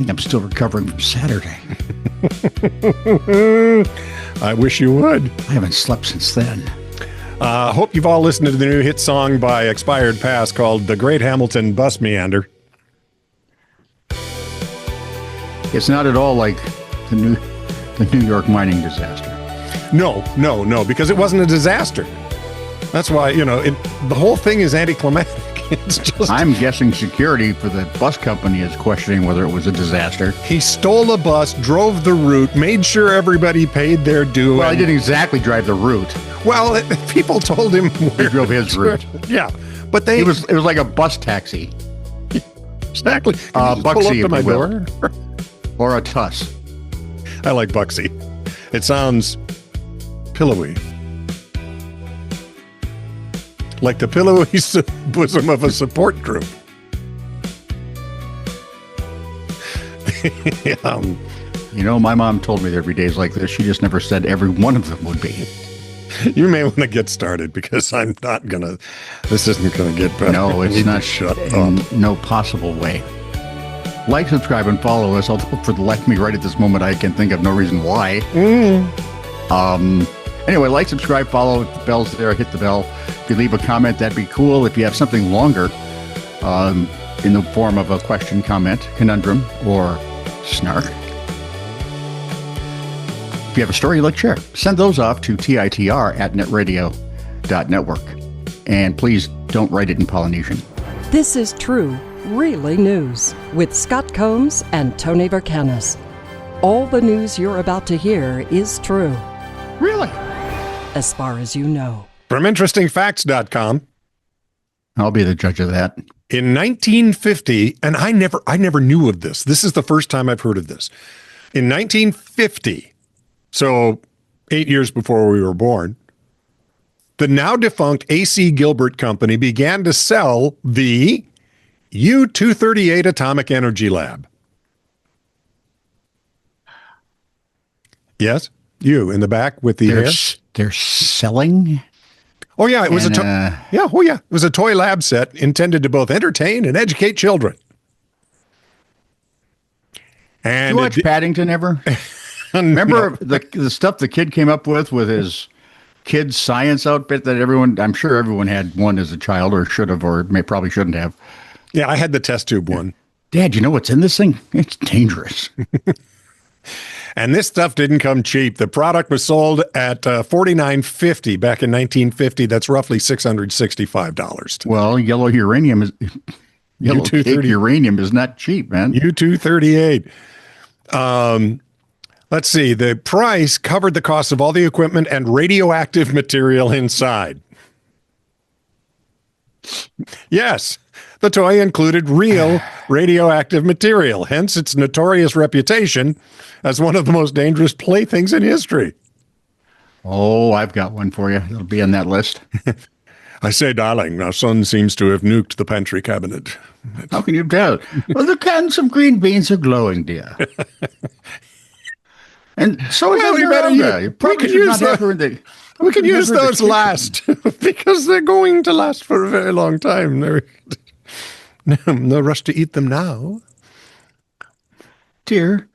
think I'm still recovering from Saturday. I wish you would. I haven't slept since then. Hope you've all listened to the new hit song by Expired Past called The Great Hamilton Bus Meander. It's not at all like the New York mining disaster. No, because it wasn't a disaster. That's why, the whole thing is anticlimactic. It's just... I'm guessing security for the bus company is questioning whether it was a disaster. He stole a bus, drove the route, made sure everybody paid their due. Well, he didn't exactly drive the route. Well, people told him where he drove his route. Yeah, but it was like a bus taxi. Exactly. Bucksy, pull up to my door, or a tuss. I like Bucksy. It sounds pillowy. Like the pillowy bosom of a support group. My mom told me there'd be days like this. She just never said every one of them would be. You may want to get started because I'm not going to, this isn't going to get better. No, it's not. Shut in up. No possible way. Like, subscribe, and follow us. Although for the life of me right at this moment, I can think of no reason why. Anyway, like, subscribe, follow. The bell's there. Hit the bell. If you leave a comment, that'd be cool. If you have something longer in the form of a question, comment, conundrum, or snark. If you have a story you'd like to share, send those off to titr@netradio.network. And please don't write it in Polynesian. This is True, Really News with Scott Combs and Tony Verkinnes. All the news you're about to hear is true. Really? As far as you know. From interestingfacts.com. I'll be the judge of that. In 1950, and I never knew of this. This is the first time I've heard of this. In 1950, so 8 years before we were born, the now defunct A.C. Gilbert Company began to sell the U-238 Atomic Energy Lab. Yes, you in the back with the hair. They're selling? Oh yeah, it was it was a toy lab set intended to both entertain and educate children. And you watch Paddington ever? Remember the stuff the kid came up with his kid's science outfit that I'm sure everyone had one as a child, or should have, or probably shouldn't have. Yeah, I had the test tube one. Dad, you know what's in this thing? It's dangerous. And this stuff didn't come cheap. The product was sold at $49.50 back in 1950. That's roughly $665. Well, yellow uranium is not cheap, man. U-238. Let's see. The price covered the cost of all the equipment and radioactive material inside. Yes, the toy included real radioactive material, hence its notorious reputation as one of the most dangerous playthings in history. Oh, I've got one for you. It'll be on that list. I say, darling, our son seems to have nuked the pantry cabinet. How can you tell? Well, the cans of green beans are glowing, dear. And so is Esmeralda. We could use those last because they're going to last for a very long time. No rush to eat them now. Dear,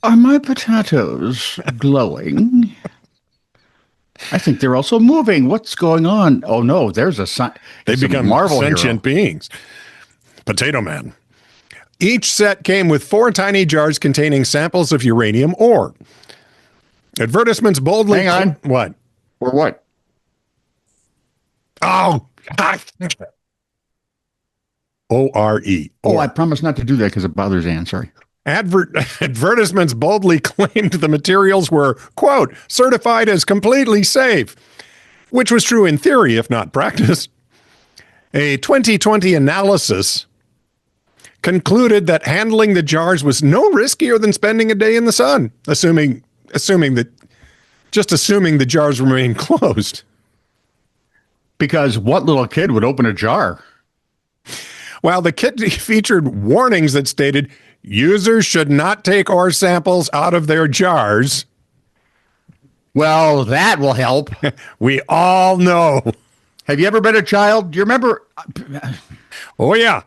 are my potatoes glowing? I think they're also moving. What's going on? Oh no, there's they become Marvel sentient beings. Potato Man. Each set came with 4 tiny jars containing samples of uranium ore. Advertisements boldly... Hang on. What? Or what? Oh! O-R-E. Oh, I promise not to do that because it bothers Ann. Sorry. Advertisements boldly claimed the materials were, quote, certified as completely safe, which was true in theory, if not practice. A 2020 analysis concluded that handling the jars was no riskier than spending a day in the sun, assuming the jars remain closed. Because what little kid would open a jar? Well, the kit featured warnings that stated users should not take ore samples out of their jars. Well, that will help. We all know. Have you ever been a child? Do you remember? Oh, yeah.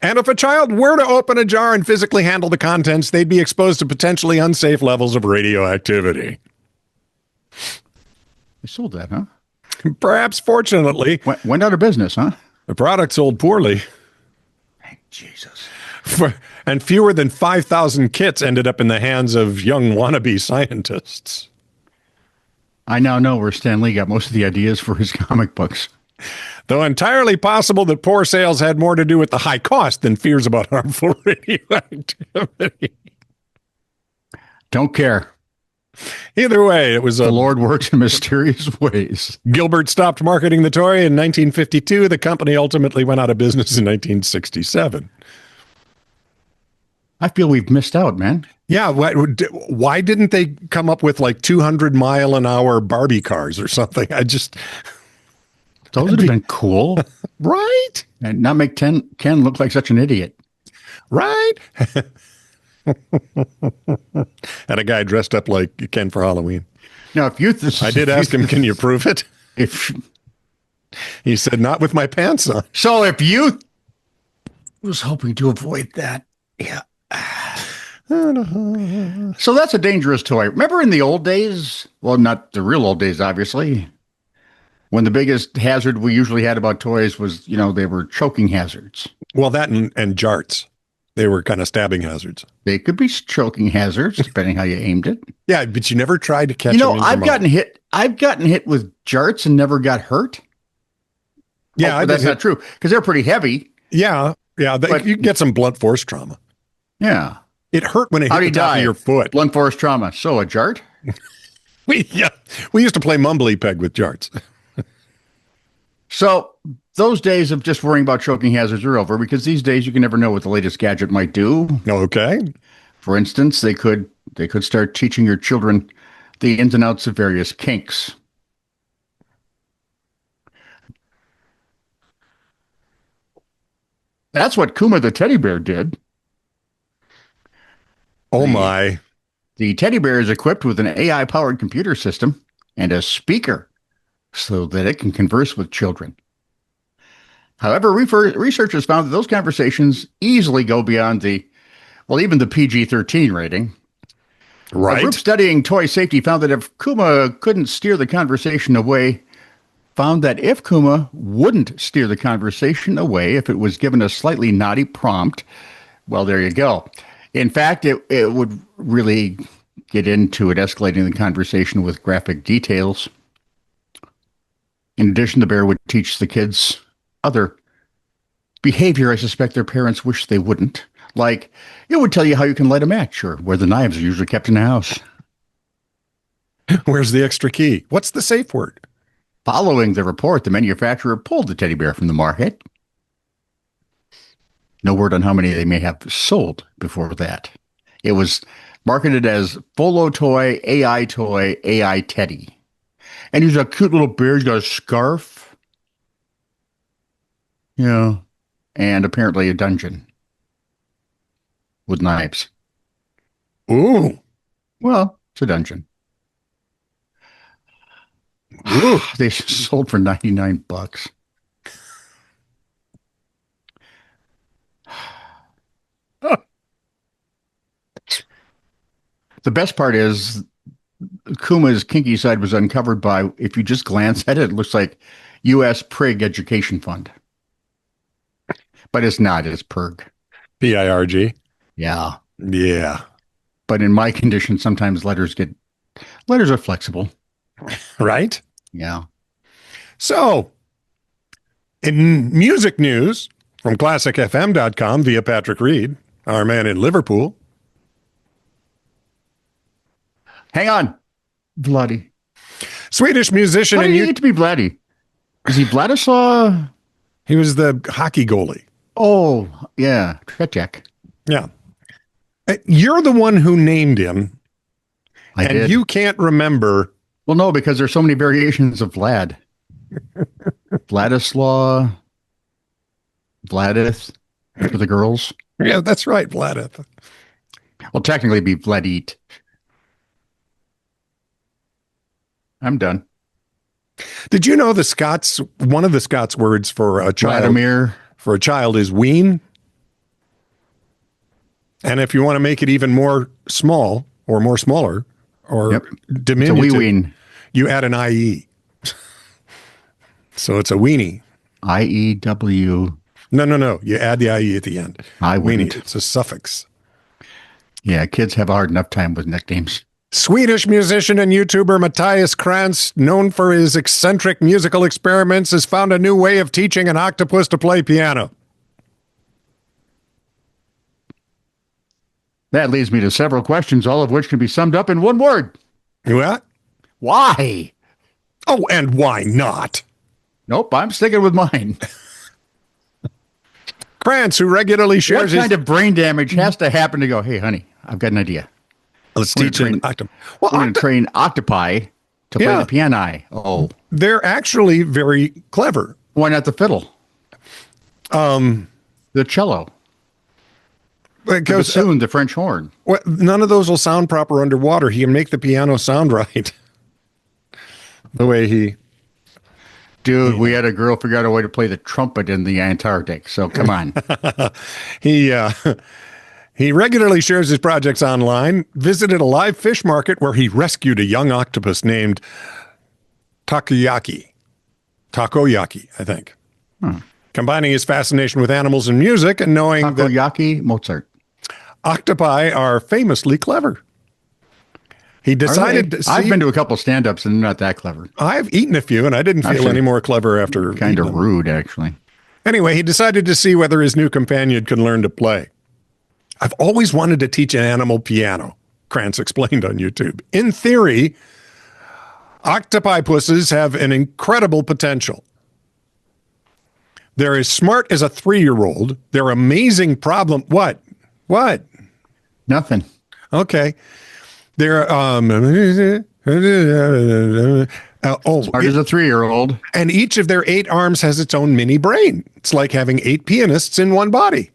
And if a child were to open a jar and physically handle the contents, they'd be exposed to potentially unsafe levels of radioactivity. They sold that, huh? Perhaps fortunately, Went out of business, huh? the product sold poorly. Thank Jesus. And fewer than 5,000 kits ended up in the hands of young wannabe scientists. I now know where Stan Lee got most of the ideas for his comic books. Though entirely possible that poor sales had more to do with the high cost than fears about harmful radioactivity. Don't care. Either way, it was The Lord works in mysterious ways. Gilbert stopped marketing the toy in 1952. The company ultimately went out of business in 1967. I feel we've missed out, man. Yeah, why didn't they come up with like 200-mile-an-hour Barbie cars or something? Those would have been cool. Right? And not make Ken look like such an idiot. Right? And a guy dressed up like Ken for Halloween. Now, I did ask him, can you prove it? He said, not with my pants on. So if you was hoping to avoid that, yeah. So that's a dangerous toy. Remember in the old days? Well, not the real old days, obviously. When the biggest hazard we usually had about toys was, they were choking hazards. Well, that and jarts. They were kind of stabbing hazards. They could be choking hazards, depending how you aimed it. Yeah, but you never tried to catch them. I've gotten hit with jarts and never got hurt. Yeah, that's not true because they're pretty heavy. Yeah. But you can get some blunt force trauma. Yeah. It hurt when it hit the top of your foot. Blunt force trauma. So a jart? We used to play mumbly peg with jarts. So those days of just worrying about choking hazards are over because these days you can never know what the latest gadget might do. Okay. For instance, they could start teaching your children the ins and outs of various kinks. That's what Kuma the teddy bear did. Oh my. The teddy bear is equipped with an AI-powered computer system and a speaker so that it can converse with children. However, researchers found that those conversations easily go beyond even the PG-13 rating. Right. A group studying toy safety found that if Kuma wouldn't steer the conversation away if it was given a slightly naughty prompt, well, there you go. In fact, it would really get into it, escalating the conversation with graphic details. In addition, the bear would teach the kids other behavior I suspect their parents wish they wouldn't. Like, it would tell you how you can light a match or where the knives are usually kept in the house. Where's the extra key? What's the safe word? Following the report, the manufacturer pulled the teddy bear from the market. No word on how many they may have sold before that. It was marketed as Folo Toy, AI Teddy. And he's a cute little bear. He's got a scarf. Yeah. And apparently a dungeon with knives. Ooh. Well, it's a dungeon. Ooh. They sold for $99. The best part is Kuma's kinky side was uncovered by, if you just glance at it, it looks like U.S. Prig Education Fund. But it's not, it's PIRG. PIRG? Yeah. Yeah. But in my condition, sometimes letters are flexible. Right? Yeah. So, in music news from ClassicFM.com via Patrick Reed, our man in Liverpool. Hang on. Bloody. Swedish musician. How do you get to be Bloody? Is he Vladislav? He was the hockey goalie. Oh, yeah. Tretiak. Yeah. You're the one who named him. I did. You can't remember. Well, no, because there's so many variations of Vlad. Vladislav. Vladith for the girls. Yeah, that's right, Vladith. Well, technically it'd be Vladit. I'm done. Did you know one of the Scots words for a child? Vladimir. For a child is ween? And if you want to make it even more small or more smaller or diminutive, it's a wee-ween. You add an IE. So it's a weenie. IEW. No. You add the IE at the end. I wouldn't. Weenie. It's a suffix. Yeah, kids have a hard enough time with nicknames. Swedish musician and YouTuber Matthias Krantz, known for his eccentric musical experiments, has found a new way of teaching an octopus to play piano. That leads me to several questions, all of which can be summed up in one word. What? Why? Oh, and why not? Nope, I'm sticking with mine. Krantz, who regularly shares What kind of brain damage has to happen to go, hey, honey, I've got an idea. Let's teach an octopus. Well, we're going to train octopi to play the piano. Oh. They're actually very clever. Why not the fiddle? The cello. The bassoon, the French horn. Well, none of those will sound proper underwater. He can make the piano sound right. The way he... Dude, we had a girl figure out a way to play the trumpet in the Antarctic, so come on. He regularly shares his projects online, visited a live fish market where he rescued a young octopus named Takoyaki, I think. Combining his fascination with animals and music and knowing Takoyaki, Mozart. Octopi are famously clever. He decided to see... I've been to a couple stand-ups and they're not that clever. I've eaten a few and I didn't feel any more clever after... Kind of rude, actually. Anyway, he decided to see whether his new companion could learn to play. I've always wanted to teach an animal piano, Krantz explained on YouTube. In theory, octopusses have an incredible potential. They're as smart as a 3-year-old. They're amazing problem. What? Nothing. Okay. They're smart as a 3-year-old. And each of their 8 arms has its own mini brain. It's like having 8 pianists in one body.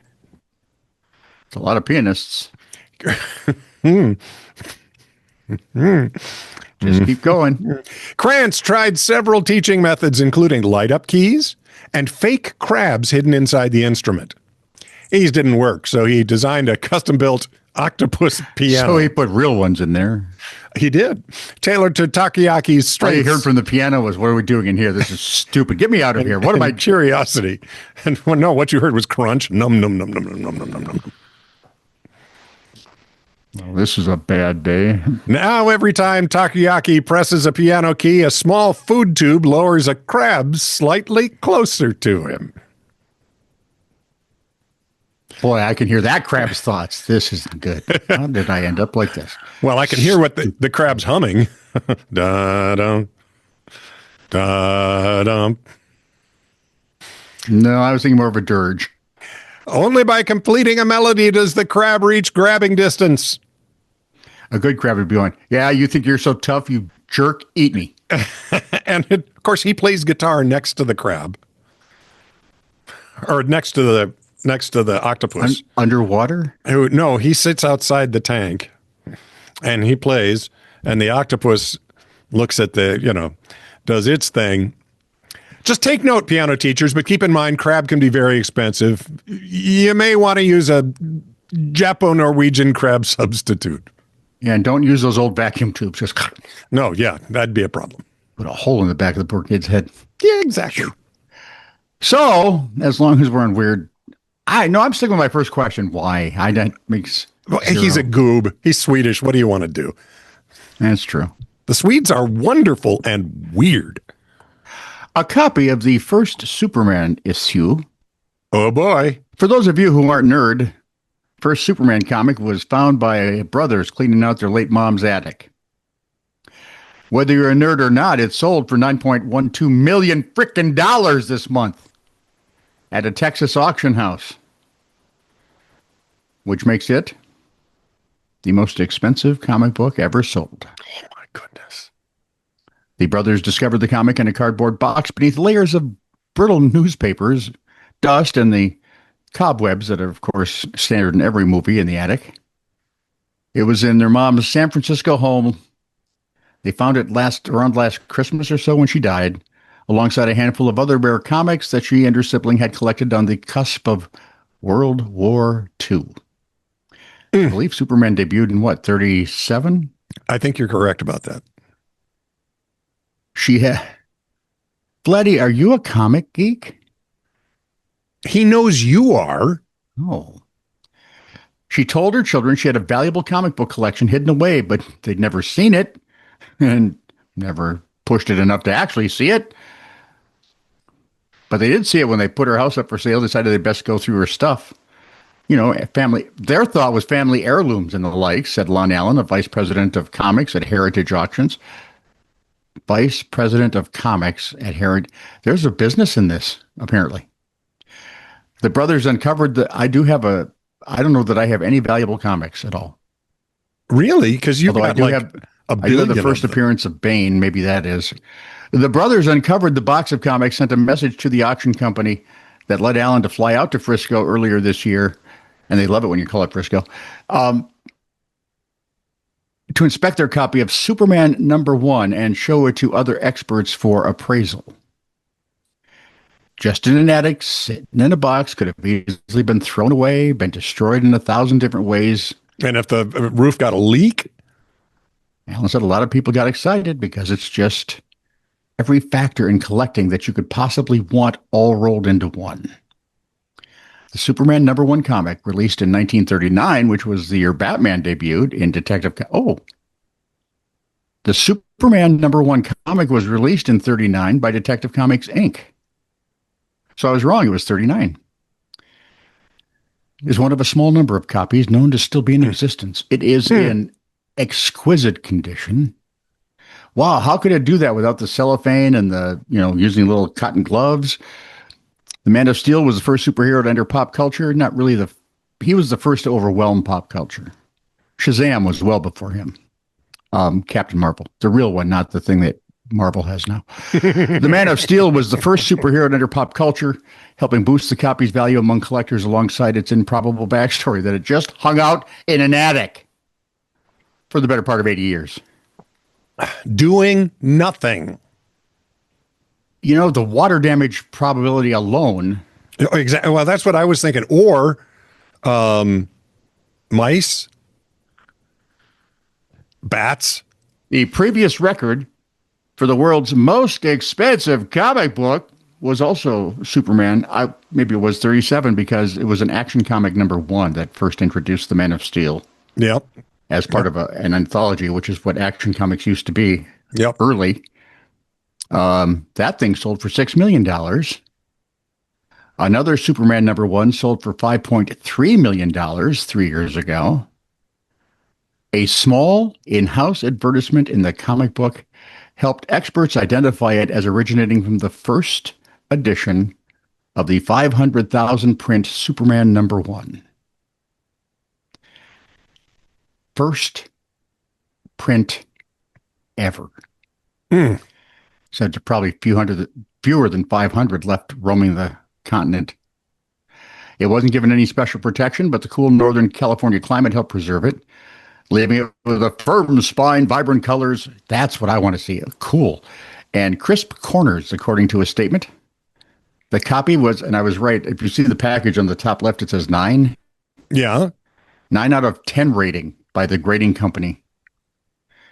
It's a lot of pianists. Just keep going. Krantz tried several teaching methods, including light-up keys and fake crabs hidden inside the instrument. These didn't work, so he designed a custom-built octopus piano. So he put real ones in there. He did. Tailored to Takoyaki's strengths. All you heard from the piano was, what are we doing in here? This is stupid. Get me out of here. What am I... Curiosity. And no, what you heard was crunch. Num, num, num, num, num, num, num, num. Well, this is a bad day. Now, every time Takoyaki presses a piano key, a small food tube lowers a crab slightly closer to him. Boy, I can hear that crab's thoughts. This isn't good. How did I end up like this? Well, I can hear what the crab's humming. Da-dum, da-dum. No, I was thinking more of a dirge. Only by completing a melody does the crab reach grabbing distance. A good crab would be going, yeah, you think you're so tough, you jerk, eat me. And of course, he plays guitar next to the crab. Or next to the octopus. Underwater? No, he sits outside the tank and he plays, and the octopus looks at does its thing. Just take note, piano teachers, but keep in mind, crab can be very expensive. You may want to use a Japo-Norwegian crab substitute. Yeah, and don't use those old vacuum tubes. Just no, yeah, that'd be a problem. Put a hole in the back of the poor kid's head. Yeah, exactly. So, as long as we're on weird... I'm sticking with my first question. Why? That makes He's a goob. He's Swedish. What do you want to do? That's true. The Swedes are wonderful and weird. A copy of the first Superman issue. Oh, boy. For those of you who aren't nerd, first Superman comic was found by brothers cleaning out their late mom's attic. Whether you're a nerd or not, it sold for $9.12 million frickin' dollars this month at a Texas auction house, which makes it the most expensive comic book ever sold. Oh, my goodness. The brothers discovered the comic in a cardboard box beneath layers of brittle newspapers, dust, and the cobwebs that are, of course, standard in every movie in the attic. It was in their mom's San Francisco home. They found it around last Christmas or so when she died, alongside a handful of other rare comics that she and her sibling had collected on the cusp of World War II. I believe Superman debuted in what, 37? I think you're correct about that. She had. Vladdy, are you a comic geek? He knows you are. Oh. She told her children she had a valuable comic book collection hidden away, but they'd never seen it and never pushed it enough to actually see it. But they did see it when they put her house up for sale, decided they'd best go through her stuff. You know, family. Their thought was family heirlooms and the like, said Lon Allen, a vice president of comics at Heritage Auctions. Vice president of comics at Heritage. There's a business in this, apparently. The brothers uncovered that I don't know that I have any valuable comics at all. Really? Because you've got like a billion. I do have the first appearance of Bane. Maybe that is. The brothers uncovered the box of comics, sent a message to the auction company that led Allen to fly out to Frisco earlier this year. And they love it when you call it Frisco, to inspect their copy of Superman #1 and show it to other experts for appraisal. Just in an attic, sitting in a box, could have easily been thrown away, been destroyed in 1,000 different ways. And if the roof got a leak? Alan said a lot of people got excited because it's just every factor in collecting that you could possibly want all rolled into one. The Superman #1 comic, released in 1939, which was the year Batman debuted in Detective... The Superman #1 comic was released in 39 by Detective Comics, Inc. So I was wrong. It was 39. It is one of a small number of copies known to still be in existence. It is in exquisite condition. Wow, how could it do that without the cellophane and the, using little cotton gloves? The Man of Steel was the first superhero to enter pop culture. Not really he was the first to overwhelm pop culture. Shazam was well before him. Captain Marvel, the real one, not the thing that Marvel has now. The Man of Steel was the first superhero to enter pop culture, helping boost the copy's value among collectors alongside its improbable backstory that it just hung out in an attic for the better part of 80 years. Doing nothing. The water damage probability alone. Exactly. Well, that's what I was thinking. Or mice, bats. The previous record for the world's most expensive comic book was also Superman. Maybe it was 37 because it was an Action Comic #1 that first introduced the Man of Steel. Yep. As part of an anthology, which is what Action Comics used to be. Yep. Early. That thing sold for $6 million. Another Superman #1 sold for $5.3 million 3 years ago. A small in-house advertisement in the comic book helped experts identify it as originating from the first edition of the 500,000 print Superman #1. First print ever. So there's probably fewer than 500 left roaming the continent. It wasn't given any special protection, but the cool Northern California climate helped preserve it, leaving it with a firm spine, vibrant colors. That's what I want to see. Cool. And crisp corners, according to a statement. The copy was, and I was right, if you see the package on the top left, it says 9. Yeah. 9 out of 10 rating by the grading company,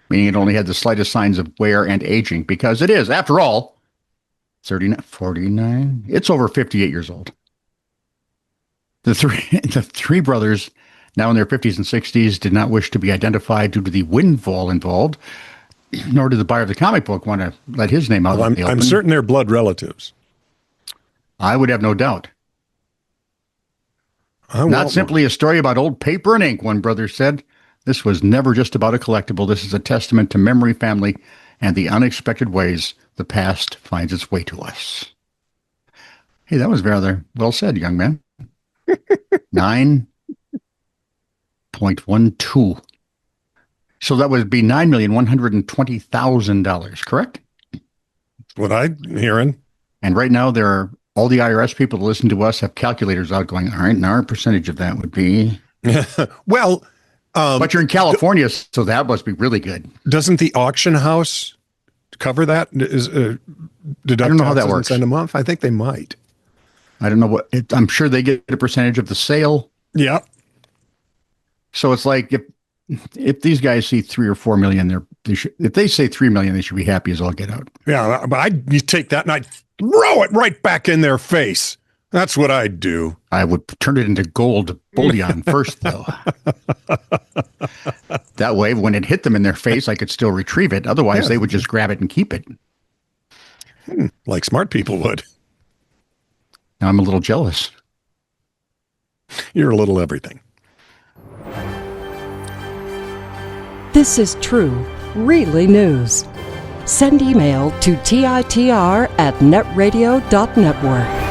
meaning it only had the slightest signs of wear and aging, because it is, after all, 39, 49. It's over 58 years old. The three brothers, now in their 50s and 60s, did not wish to be identified due to the windfall involved, nor did the buyer of the comic book want to let his name out in the open. I'm certain they're blood relatives. I would have no doubt. Not simply a story about old paper and ink, one brother said. This was never just about a collectible. This is a testament to memory, family, and the unexpected ways the past finds its way to us. Hey, that was rather well said, young man. 9.12. So that would be $9,120,000, correct? That's what I'm hearing. And right now, all the IRS people that listen to us have calculators out going, all right, now our percentage of that would be... Well... but you're in California, so that must be really good. Doesn't the auction house cover that? I don't know how that works. A month? I think they might. I don't know I'm sure they get a percentage of the sale. Yeah. So it's like if these guys see 3 or 4 million, if they say 3 million, they should be happy as all get out. Yeah, but you take that and I'd throw it right back in their face. That's what I'd do. I would turn it into gold bullion first, though. That way, when it hit them in their face, I could still retrieve it. Otherwise, they would just grab it and keep it. Like smart people would. Now I'm a little jealous. You're a little everything. This is true, really news. Send email to TITR@netradio.network.